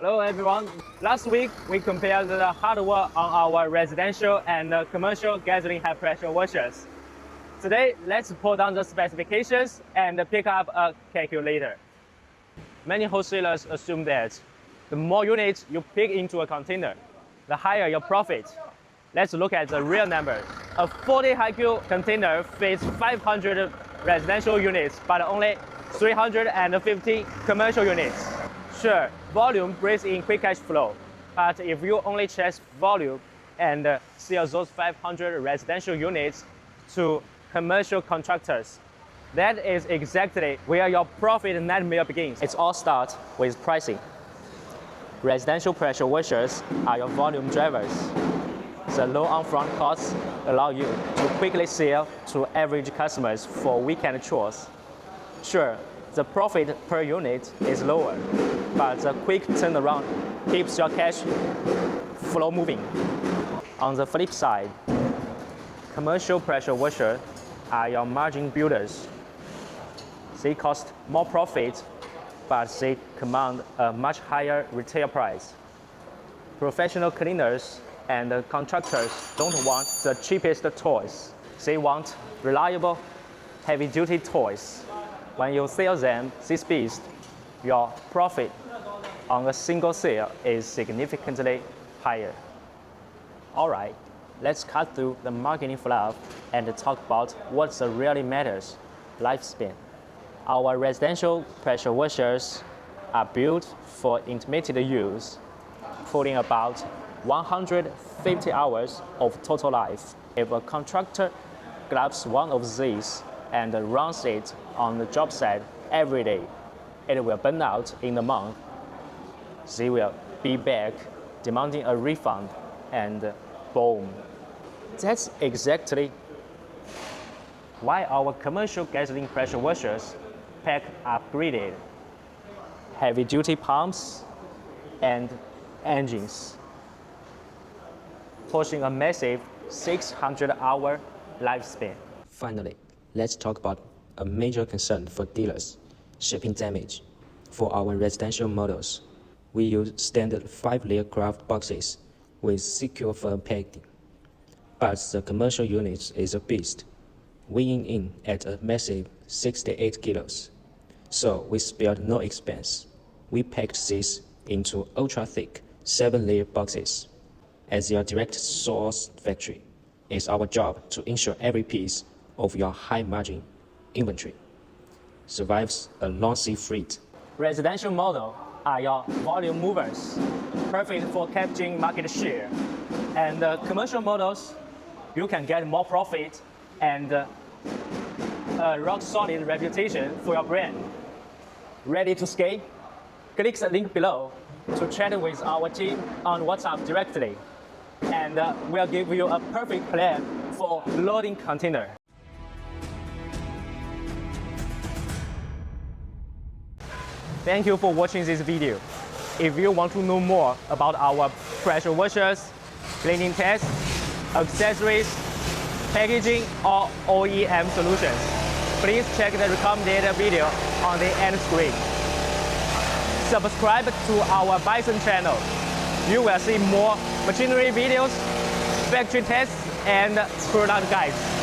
Hello everyone. Last week we compared the hardware on our residential and commercial gasoline high pressure washers. Today let's pull down the specifications and pick up a calculator. Many wholesalers assume that the more units you pick into a container, the higher your profit. Let's look at the real number. A 40 high-Q container fits 500 residential units, but only 350 commercial units. Sure, volume brings in quick cash flow, but if you only chase volume and sell those 500 residential units to commercial contractors, that is exactly where your profit nightmare begins. It all starts with pricing. Residential pressure washers are your volume drivers. The low upfront costs allow you to quickly sell to average customers for weekend chores. Sure, the profit per unit is lower, but the quick turnaround keeps your cash flow moving. On the flip side, commercial pressure washers are your margin builders. They cost more profit, but they command a much higher retail price. Professional cleaners and contractors don't want the cheapest toys. They want reliable, heavy-duty toys. When you sell them this beast, your profit on a single sale is significantly higher. All right, let's cut through the marketing fluff and talk about what really matters: lifespan. Our residential pressure washers are built for intermittent use, putting about 150 hours of total life. If a contractor grabs one of these and runs it on the job site every day, it will burn out in a month. They will be back demanding a refund, and boom. That's exactly why our commercial gasoline pressure washers pack upgraded heavy-duty pumps and engines, pushing a massive 600-hour lifespan. Finally, let's talk about a major concern for dealers: shipping damage. For our residential models, we use standard 5-layer craft boxes with secure firm packing. But the commercial unit is a beast, weighing in at a massive 68 kilos. So we spared no expense. We packed these into ultra-thick 7-layer boxes. As your direct source factory, it's our job to ensure every piece of your high-margin inventory survives a long sea freight. Residential models are your volume movers, perfect for capturing market share. And commercial models, you can get more profit and a rock-solid reputation for your brand. Ready to scale? Click the link below to chat with our team on WhatsApp directly, and we'll give you a perfect plan for loading container. Thank you for watching this video. If you want to know more about our pressure washers, cleaning tests, accessories, packaging, or OEM solutions, please check the recommended video on the end screen. Subscribe to our Bison channel. You will see more machinery videos, factory tests, and product guides.